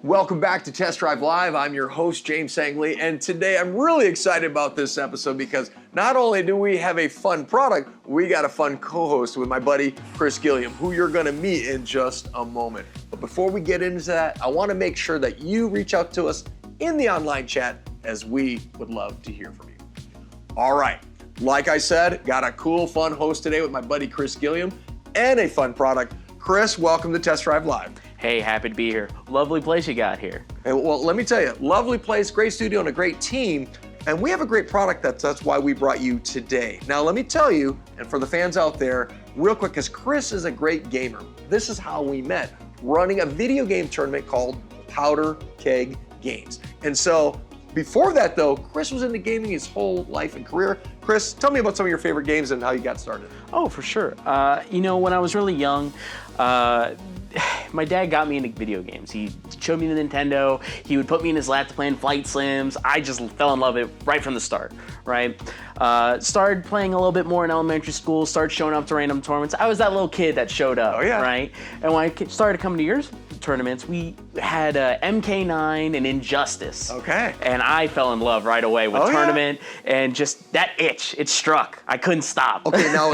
Welcome back to Test Drive Live. I'm your host, James Sangley, and today I'm really excited about this episode because not only do we have a fun product, we got a fun co-host with my buddy, Chris Gilliam, who you're gonna meet in just a moment. But before we get into that, I wanna make sure that you reach out to us in the online chat as we would love to hear from you. All right, like I said, got a cool, fun host today with my buddy, Chris Gilliam, and a fun product. Chris, welcome to Test Drive Live. Hey, happy to be here. Lovely place you got here. Hey, well, let me tell you, lovely place, great studio, and a great team. And we have a great product that's why we brought you today. Now, let me tell you, and for the fans out there, real quick, because Chris is a great gamer. This is how we met, running a video game tournament called Powder Keg Games. And so, before that though, Chris was into gaming his whole life and career. Chris, tell me about some of your favorite games and how you got started. Oh, for sure. When I was really young, my dad got me into video games. He showed me the Nintendo. He would put me in his lap to play Flight Sims. I just fell in love with it right from the start, right? Started playing a little bit more in elementary school, started showing up to random tournaments. I was that little kid that showed up, right? And when I started coming to your tournaments, we had MK9 and Injustice. Okay. And I fell in love right away with tournament and just that itch, it struck. I couldn't stop. Okay, now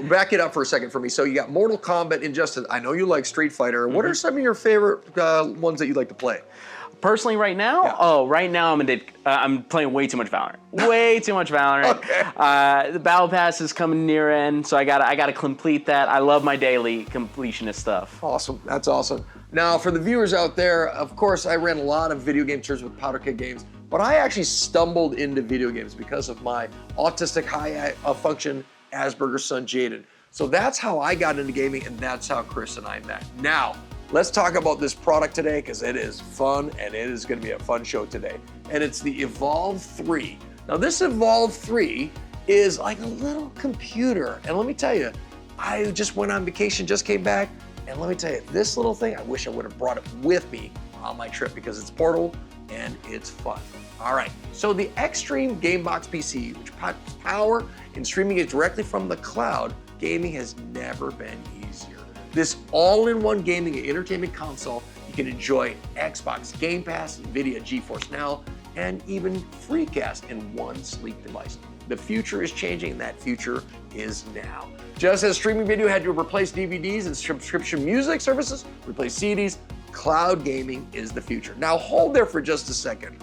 back it up for a second for me. So you got Mortal Kombat, Injustice. I know you like Street Fighter. What are some of your favorite ones that you like to play? Personally, right now, right now I'm playing way too much Valorant. Way too much Valorant. Okay. The Battle Pass is coming near end, so I gotta complete that. I love my daily completionist stuff. Awesome, that's awesome. Now, for the viewers out there, of course, I ran a lot of video game tours with Powder Keg Games, but I actually stumbled into video games because of my autistic high function Asperger's son, Jaden. So that's how I got into gaming, and that's how Chris and I met. Now, let's talk about this product today because it is fun and it is going to be a fun show today. And it's the Evolve 3. Now, this Evolve 3 is like a little computer. And let me tell you, I just went on vacation, just came back, and let me tell you, this little thing, I wish I would have brought it with me on my trip because it's portable and it's fun. All right, so the Extreme Gamebox PC, which packs power and streaming it directly from the cloud, gaming has never been easier. This all-in-one gaming and entertainment console, you can enjoy Xbox Game Pass, NVIDIA GeForce Now, and even FreeCast in one sleek device. The future is changing, and that future is now. Just as streaming video had to replace DVDs and subscription music services, replace CDs, cloud gaming is the future. Now hold there for just a second.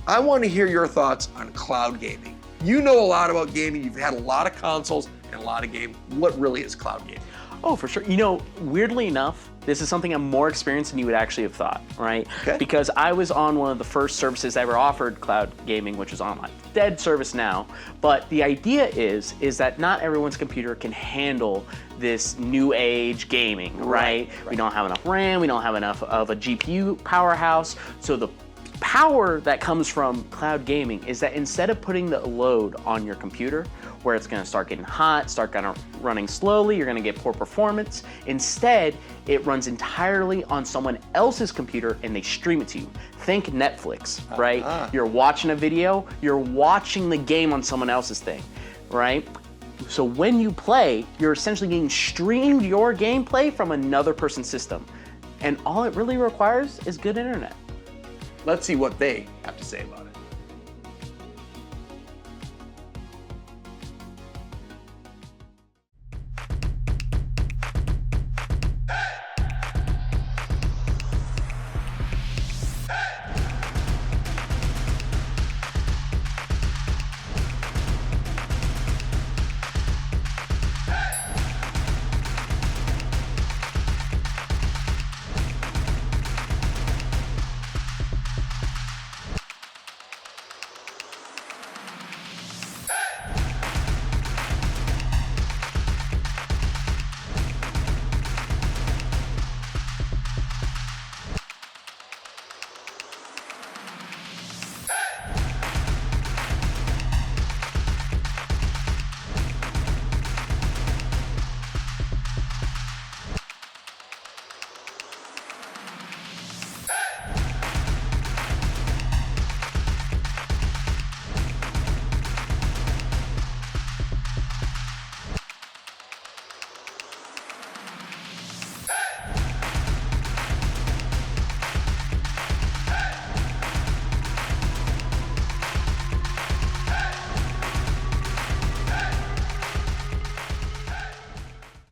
I want to hear your thoughts on cloud gaming. You know a lot about gaming, you've had a lot of consoles and a lot of games. What really is cloud gaming? Oh, for sure. You know, weirdly enough, this is something I'm more experienced than you would actually have thought, right? Okay. Because I was on one of the first services that ever offered cloud gaming, which is online. Dead service now. But the idea is that not everyone's computer can handle this new age gaming, right? We don't have enough RAM, we don't have enough of a GPU powerhouse. So the power that comes from cloud gaming is that instead of putting the load on your computer, where it's gonna start getting hot, start running slowly, you're gonna get poor performance. Instead, it runs entirely on someone else's computer and they stream it to you. Think Netflix, right? You're watching a video, you're watching the game on someone else's thing, right? So when you play, you're essentially getting streamed your gameplay from another person's system. And all it really requires is good internet. Let's see what they have to say about it.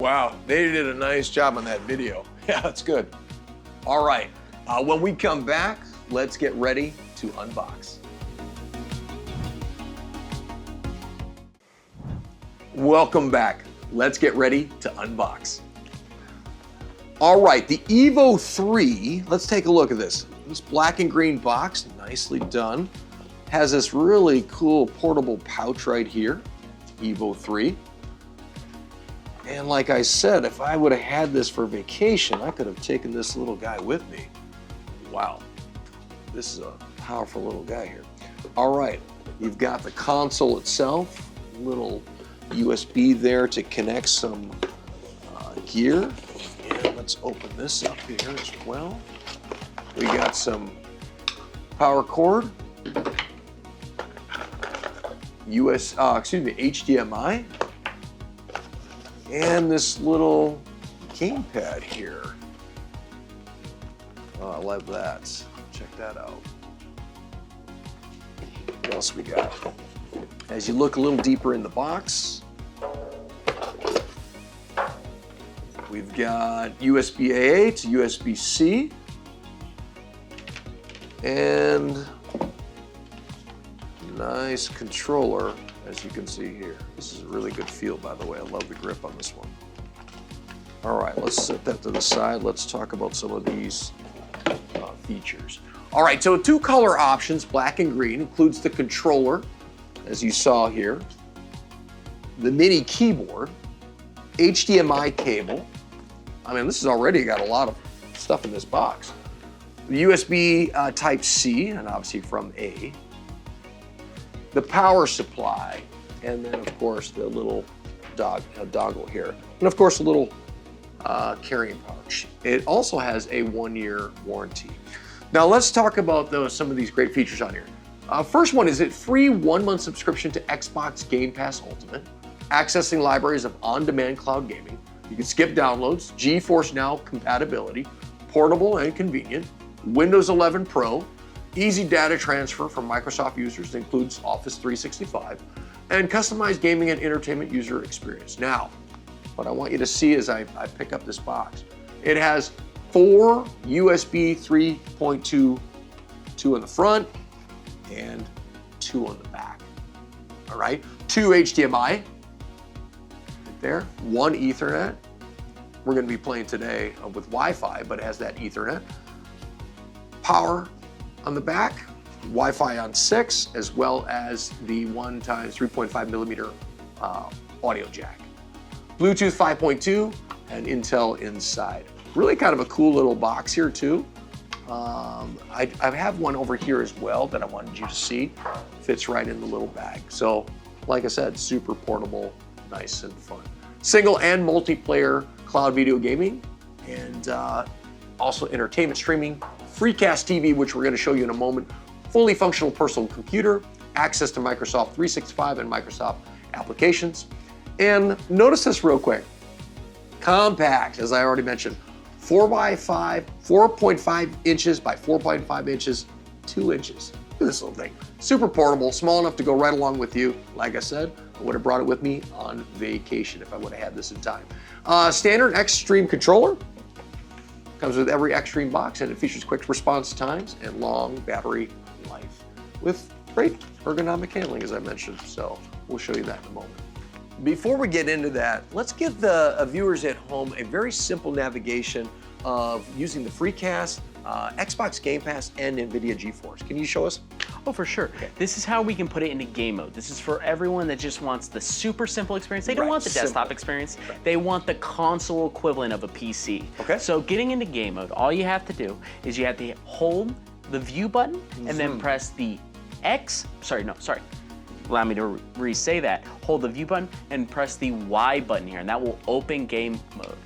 Wow, they did a nice job on that video. Yeah, that's good. All right, when we come back, let's get ready to unbox. Welcome back. Let's get ready to unbox. All right, the Evo 3, let's take a look at this. This black and green box, nicely done. Has this really cool portable pouch right here, Evo 3. And like I said, if I would have had this for vacation, I could have taken this little guy with me. Wow, this is a powerful little guy here. All right, you've got the console itself, little USB there to connect some gear. And let's open this up here as well. We got some power cord, HDMI, and this little gamepad here. Oh, I love that. Check that out. What else we got? As you look a little deeper in the box, we've got USB-A to USB-C, and nice controller, as you can see here. This is a really good feel, by the way. I love the grip on this one. All right, let's set that to the side. Let's talk about some of these features. All right, so 2 color options, black and green, includes the controller, as you saw here, the mini keyboard, HDMI cable. I mean, this has already got a lot of stuff in this box. The USB Type-C, and obviously from A, the power supply, and then of course the little dongle here, and of course a little carrying pouch. It also has a 1-year warranty. Now let's talk about some of these great features on here. First one is a free 1-month subscription to Xbox Game Pass Ultimate, accessing libraries of on-demand cloud gaming. You can skip downloads, GeForce Now compatibility, portable and convenient, Windows 11 Pro, easy data transfer for Microsoft users that includes Office 365, and customized gaming and entertainment user experience. Now, what I want you to see as I pick up this box, it has 4 USB 3.2, 2 in the front and 2 on the back. All right, 2 HDMI, right there, 1 Ethernet. We're gonna be playing today with Wi-Fi, but it has that Ethernet. Power on the back, Wi-Fi on 6, as well as the 1x 3.5 millimeter audio jack. Bluetooth 5.2 and Intel inside. Really kind of a cool little box here too. I have one over here as well that I wanted you to see. Fits right in the little bag. So, like I said, super portable, nice and fun. Single and multiplayer cloud video gaming, and also entertainment streaming. FreeCast TV, which we're going to show you in a moment. Fully functional personal computer, access to Microsoft 365 and Microsoft applications. And notice this real quick. Compact, as I already mentioned. 4.5 inches by 4.5 inches, 2 inches. Look at this little thing. Super portable, small enough to go right along with you. Like I said, I would have brought it with me on vacation if I would have had this in time. Standard Xtreme controller. Comes with every Xtreme box, and it features quick response times and long battery life with great ergonomic handling, as I mentioned. So we'll show you that in a moment. Before we get into that, let's give the viewers at home a very simple navigation of using the FreeCast, Xbox Game Pass, and NVIDIA GeForce. Can you show us? Oh, for sure. Okay. This is how we can put it into game mode. This is for everyone that just wants the super simple experience. They don't want the desktop experience. Right. They want the console equivalent of a PC. Okay. So getting into game mode, all you have to do is you have to hold the view button and then press the allow me to re-say that. Hold the view button and press the Y button here, and that will open game mode.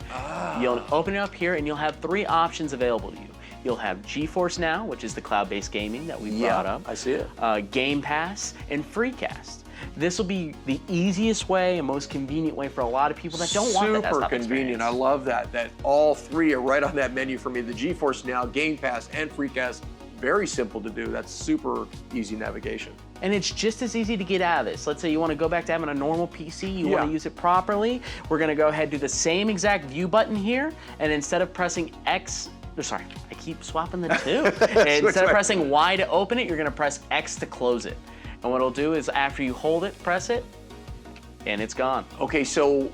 You'll open it up here and you'll have 3 options available to you. You'll have GeForce Now, which is the cloud-based gaming that we brought up. I see it. Game Pass and FreeCast. This will be the easiest way and most convenient way for a lot of people that don't want that desktop Super convenient. I love that all 3 are right on that menu for me. The GeForce Now, Game Pass, and FreeCast. very simple to do. That's super easy navigation. And it's just as easy to get out of this. Let's say you want to go back to having a normal PC, you want to use it properly. We're going to go ahead and do the same exact view button here, and instead of pressing X, sorry, I keep swapping the two. Instead of pressing Y to open it, you're going to press X to close it. And what it'll do is after you hold it, press it, and it's gone. Okay, so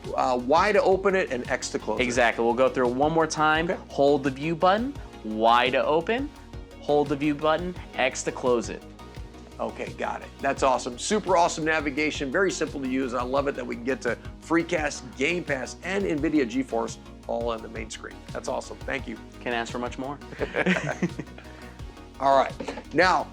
Y to open it and X to close it. Exactly. We'll go through it one more time. Okay. Hold the view button, Y to open, hold the view button, X to close it. Okay, got it. That's awesome. Super awesome navigation, very simple to use. I love it that we can get to FreeCast, Game Pass, and NVIDIA GeForce all on the main screen. That's awesome. Thank you. Can't ask for much more. All right. Now,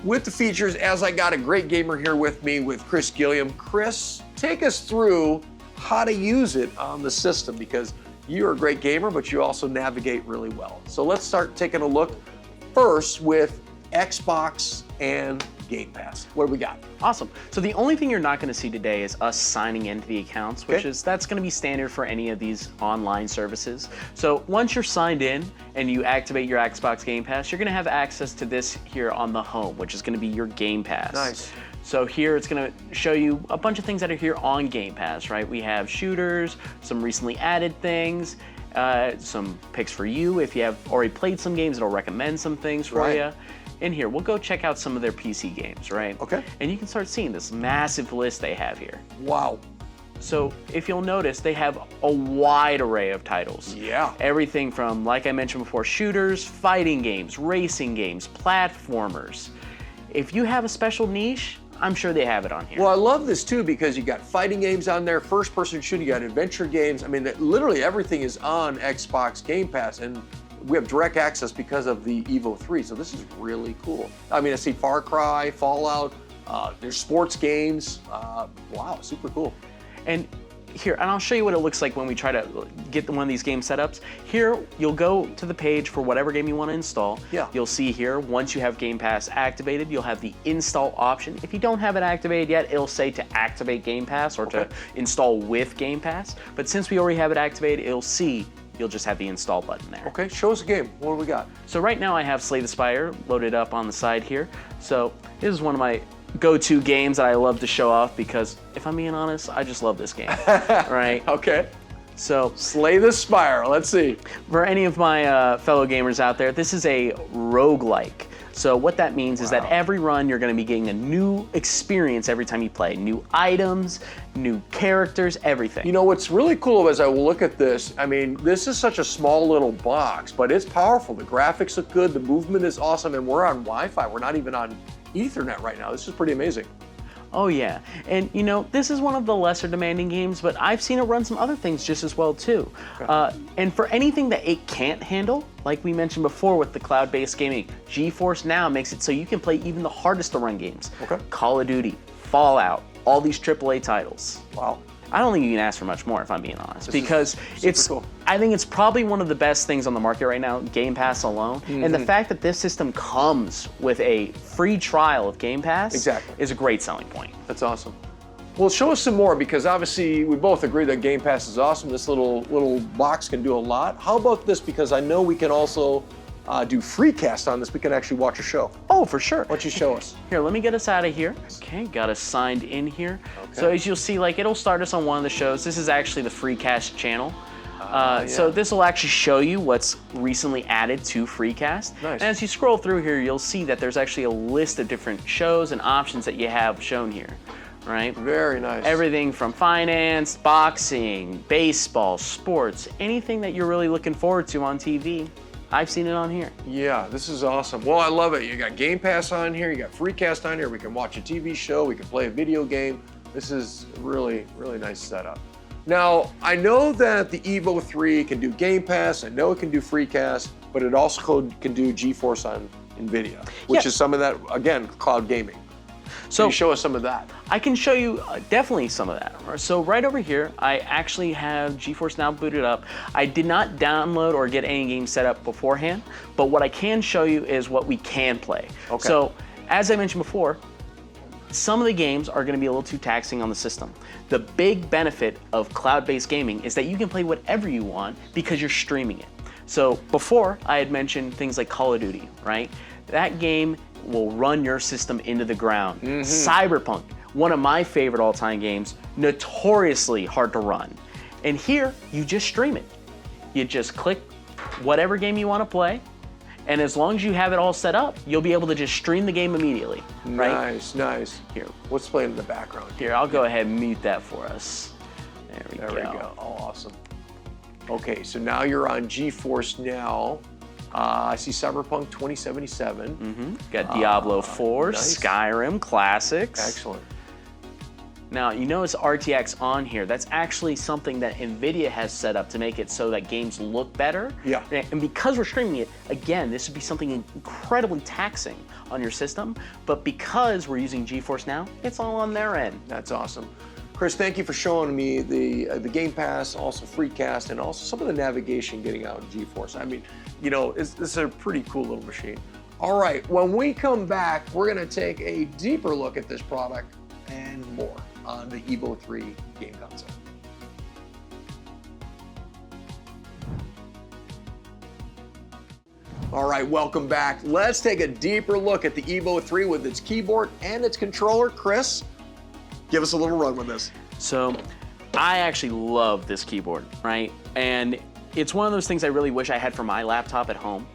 with the features, as I got a great gamer here with me with Chris Gilliam. Chris, take us through how to use it on the system, because you're a great gamer, but you also navigate really well. So let's start taking a look first with Xbox and Game Pass. What do we got? Awesome. So the only thing you're not going to see today is us signing into the accounts, which that's going to be standard for any of these online services. So once you're signed in and you activate your Xbox Game Pass, you're going to have access to this here on the home, which is going to be your Game Pass. Nice. So here it's going to show you a bunch of things that are here on Game Pass, right? We have shooters, some recently added things, some picks for you. If you have already played some games, it'll recommend some things for you. In here, we'll go check out some of their PC games, right? Okay. And you can start seeing this massive list they have here. Wow. So if you'll notice, they have a wide array of titles. Yeah. Everything from, like I mentioned before, shooters, fighting games, racing games, platformers. If you have a special niche, I'm sure they have it on here. Well, I love this too, because you got fighting games on there, first-person shooting, you got adventure games. I mean, literally everything is on Xbox Game Pass, and we have direct access because of the Evo 3, so this is really cool. I mean, I see Far Cry, Fallout, there's sports games. Wow, super cool. And here, and I'll show you what it looks like when we try to get one of these game setups. Here, you'll go to the page for whatever game you want to install. Yeah. You'll see here, once you have Game Pass activated, you'll have the install option. If you don't have it activated yet, it'll say to activate Game Pass or to install with Game Pass. But since we already have it activated, you'll just have the install button there. Okay, show us a game. What do we got? So right now I have Slay the Spire loaded up on the side here. So this is one of my go-to games that I love to show off because, if I'm being honest, I just love this game, right? Okay. So Slay the Spire, let's see. For any of my fellow gamers out there, this is a roguelike. So what that means is that every run you're going to be getting a new experience every time you play. New items, new characters, everything. You know what's really cool as I look at this, I mean, this is such a small little box, but it's powerful. The graphics look good, the movement is awesome, and we're on Wi-Fi. We're not even on Ethernet right now. This is pretty amazing. Oh yeah, and you know, this is one of the lesser demanding games, but I've seen it run some other things just as well too. And for anything that it can't handle, like we mentioned before with the cloud-based gaming, GeForce Now makes it so you can play even the hardest to run games. Call of Duty, Fallout, all these AAA titles. Wow. I don't think you can ask for much more, if I'm being honest, because cool. I think it's probably one of the best things on the market right now, Game Pass alone. And the fact that this system comes with a free trial of Game Pass is a great selling point. That's awesome. Well, show us some more, because obviously we both agree that Game Pass is awesome. This little box can do a lot. How about this? Because I know we can also do FreeCast on this. We can actually watch a show. Oh, for sure. Why don't you show us? Here, let me get us out of here. Okay, got us signed in here. So as you'll see, like, it'll start us on one of the shows. This is actually the FreeCast channel. So this will actually show you what's recently added to FreeCast. Nice. And as you scroll through here, you'll see that there's actually a list of different shows and options that you have shown here, right? Very nice. Everything from finance, boxing, baseball, sports, anything that you're really looking forward to on TV. I've seen it on here. Yeah, this is awesome. Well, I love it. You got Game Pass on here, you got FreeCast on here, we can watch a TV show, we can play a video game. This is really, really nice setup. Now, I know that the Evo 3 can do Game Pass, I know it can do FreeCast, but it also can do GeForce on NVIDIA, which is some of that, again, cloud gaming. So can you show us some of that? I can show you definitely some of that. So right over here, I actually have GeForce Now booted up. I did not download or get any games set up beforehand, but what I can show you is what we can play. So as I mentioned before, some of the games are going to be a little too taxing on the system. The big benefit of cloud-based gaming is that you can play whatever you want because you're streaming it. So before, I had mentioned things like Call of Duty, right? That game will run your system into the ground. Cyberpunk, one of my favorite all-time games, notoriously hard to run. And here, you just stream it. You just click whatever game you want to play, and as long as you have it all set up, you'll be able to just stream the game immediately, right? Nice, nice. Here, What's playing in the background? here, I'll go ahead and mute that for us. There we go. Oh, awesome. Okay, so now you're on GeForce Now. I see Cyberpunk 2077. Got Diablo 4, nice. Skyrim, classics. Excellent. Now, you notice RTX on here. That's actually something that NVIDIA has set up to make it so that games look better. Yeah. And because we're streaming it, again, this would be something incredibly taxing on your system. But because we're using GeForce Now, it's all on their end. That's awesome. Chris, thank you for showing me the Game Pass, also FreeCast, and also some of the navigation getting out in GeForce. I mean, you know, this is a pretty cool little machine. All right, when we come back, we're gonna take a deeper look at this product and more on the Evo 3 game console. All right, welcome back. Let's take a deeper look at the Evo 3 with its keyboard and its controller. Chris, give us a little run with this. So I actually love this keyboard, right? And it's one of those things I really wish I had for my laptop at home,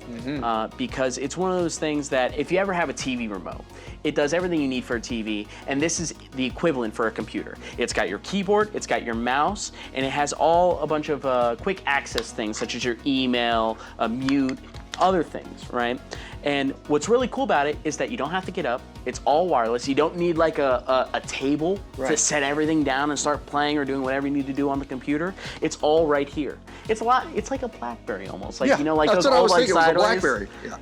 because it's one of those things that if you ever have a TV remote, it does everything you need for a TV, and this is the equivalent for a computer. It's got your keyboard, it's got your mouse, and it has a bunch of quick access things such as your email, mute, other things, right? And what's really cool about it is that you don't have to get up. It's all wireless. You don't need like a table to set everything down and start playing or doing whatever you need to do on the computer. It's all right here. It's like a BlackBerry almost. Like, you know, like that's those what I old was like thinking. It was a sideways. BlackBerry. Yeah.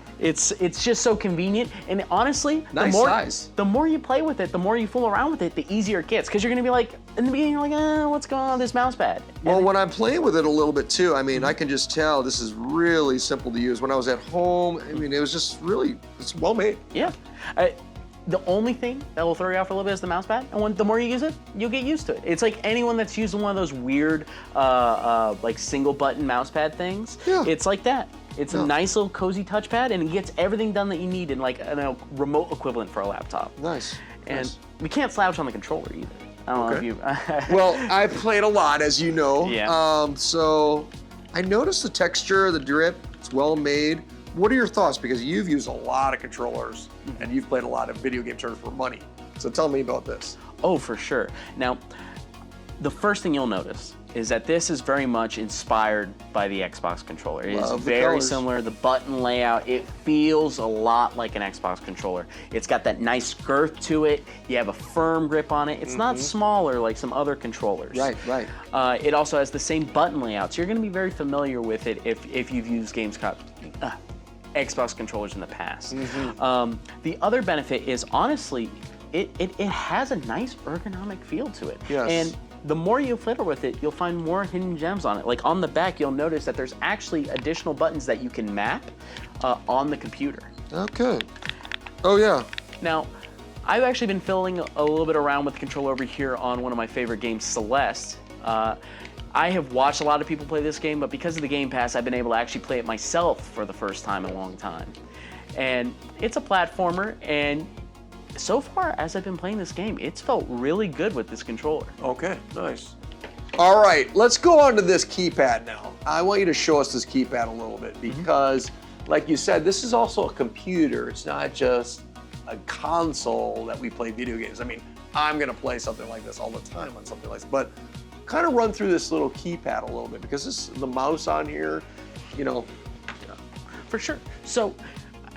It's just so convenient, and honestly, Nice size. the more you play with it, the more you fool around with it, the easier it gets. Because you're gonna be like, in the beginning, you're like, what's going on with this mouse pad? Well, when I'm playing with it a little bit too, I mean, I can just tell this is really simple to use. When I was at home, I mean, it was just really, it's well made. Yeah. The only thing that will throw you off a little bit is the mouse pad, and the more you use it, you'll get used to it. It's like anyone that's using one of those weird, like single button mouse pad things. Yeah. It's like that. It's a nice little cozy touchpad, and it gets everything done that you need in like a remote equivalent for a laptop. Nice. And nice. we can't slouch on the controller either. I don't know if you. Well, I played a lot, as you know. Yeah. So I noticed the texture, the grip. It's well made. What are your thoughts? Because you've used a lot of controllers and you've played a lot of video game terms for money. So tell me about this. Oh, for sure. Now, the first thing you'll notice is that this is very much inspired by the Xbox controller. It is very similar. The button layout, it feels a lot like an Xbox controller. It's got that nice girth to it. You have a firm grip on it. It's not smaller like some other controllers. Right. It also has the same button layout, so you're going to be very familiar with it if you've used Xbox controllers in the past. The other benefit is, honestly, it has a nice ergonomic feel to it. Yes. And the more you fiddle with it, you'll find more hidden gems on it. Like on the back, you'll notice that there's actually additional buttons that you can map on the computer. Okay. Oh, yeah. Now, I've actually been fiddling a little bit around with the controller over here on one of my favorite games, Celeste. I have watched a lot of people play this game, but because of the Game Pass, I've been able to actually play it myself for the first time in a long time. And it's a platformer, and so far as I've been playing this game, it's felt really good with this controller. Okay, nice. All right, let's go on to this keypad now. I want you to show us this keypad a little bit because, like you said, this is also a computer. It's not just a console that we play video games. I mean, I'm gonna play something like this all the time on something like this, but kind of run through this little keypad a little bit because the mouse on here, you know. For sure. So,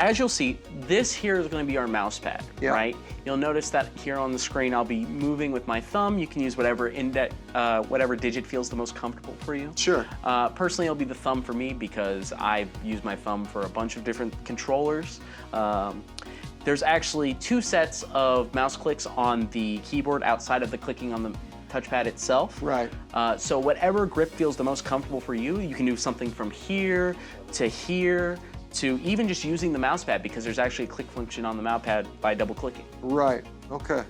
as you'll see, this here is going to be our mouse pad, right? You'll notice that here on the screen, I'll be moving with my thumb. You can use whatever whatever digit feels the most comfortable for you. Sure. Personally, it'll be the thumb for me because I've used my thumb for a bunch of different controllers. There's actually 2 sets of mouse clicks on the keyboard outside of the clicking on the touchpad itself. Right. So whatever grip feels the most comfortable for you, you can do something from here to even just using the mouse pad because there's actually a click function on the mouse pad by double clicking. Right, okay.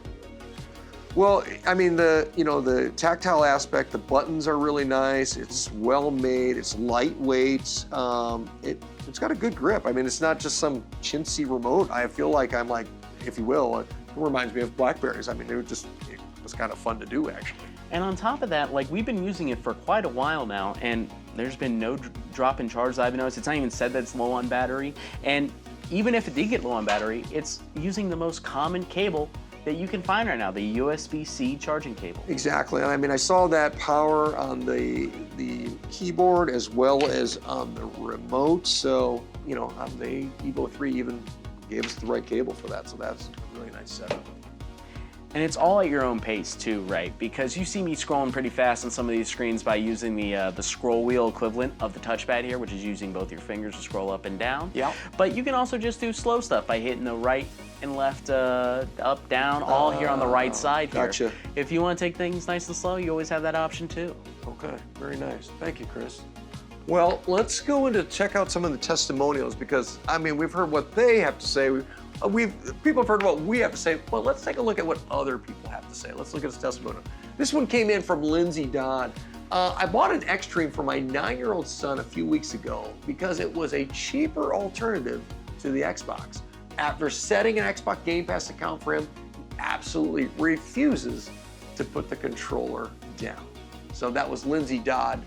Well, I mean, the tactile aspect, the buttons are really nice. It's well made. It's lightweight. It's got a good grip. I mean, it's not just some chintzy remote. I feel like I'm like, if you will, it reminds me of Blackberries. I mean, it was kind of fun to do, actually. And on top of that, like, we've been using it for quite a while now, and there's been no drop in charge that I've noticed. It's not even said that it's low on battery. And even if it did get low on battery, it's using the most common cable that you can find right now, the USB-C charging cable. Exactly. I mean, I saw that power on the keyboard as well as on the remote. So, on the Evo 3 even gave us the right cable for that. So that's a really nice setup. And it's all at your own pace too, right? Because you see me scrolling pretty fast on some of these screens by using the scroll wheel equivalent of the touchpad here, which is using both your fingers to scroll up and down. Yeah. But you can also just do slow stuff by hitting the right and left, up, down, all here on the right side here. Gotcha. If you want to take things nice and slow, you always have that option too. Okay, very nice. Thank you, Chris. Well, let's go into check out some of the testimonials because, I mean, we've heard what they have to say. People have heard what we have to say. Well, let's take a look at what other people have to say. Let's look at this testimonial. This one came in from Lindsay Dodd. I bought an Xtreme for my 9-year-old son a few weeks ago because it was a cheaper alternative to the Xbox. After setting an Xbox Game Pass account for him, he absolutely refuses to put the controller down. So that was Lindsay Dodd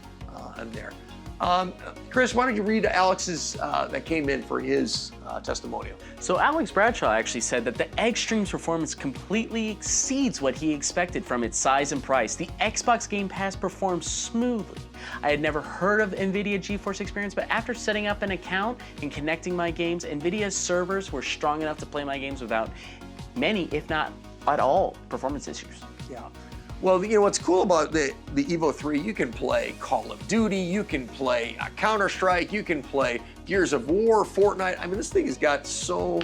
in there. Chris, why don't you read Alex's that came in for his testimonial? So Alex Bradshaw actually said that the Xtreme's performance completely exceeds what he expected from its size and price. The Xbox Game Pass performs smoothly. I had never heard of NVIDIA GeForce Experience, but after setting up an account and connecting my games, NVIDIA's servers were strong enough to play my games without many, if not at all, performance issues. Yeah. Well, what's cool about the Evo 3, you can play Call of Duty, you can play Counter-Strike, you can play Gears of War, Fortnite. I mean, this thing has got so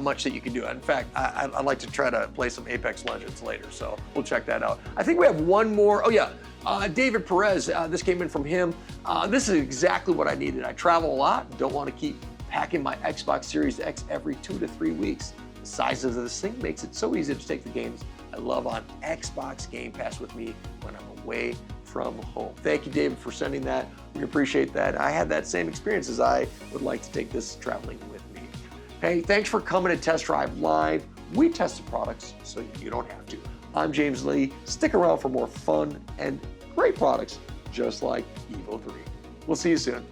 much that you can do. In fact, I'd like to try to play some Apex Legends later, so we'll check that out. I think we have one more. Oh, yeah. David Perez, this came in from him. This is exactly what I needed. I travel a lot, don't want to keep packing my Xbox Series X every 2 to 3 weeks. The size of this thing makes it so easy to take the games I love on Xbox Game Pass with me when I'm away from home. Thank you, David, for sending that. We appreciate that. I had that same experience as I would like to take this traveling with me. Hey, thanks for coming to Test Drive Live. We test the products so you don't have to. I'm James Lee. Stick around for more fun and great products just like Evo 3. We'll see you soon.